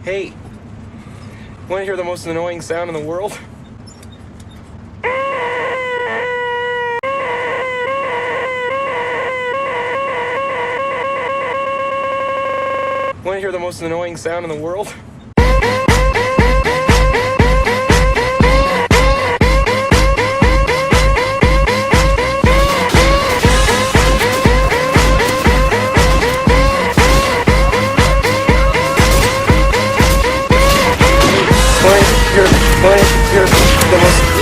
Hey, want to hear the most annoying sound in the world? Want to hear the most annoying sound in the world? Want to hear the most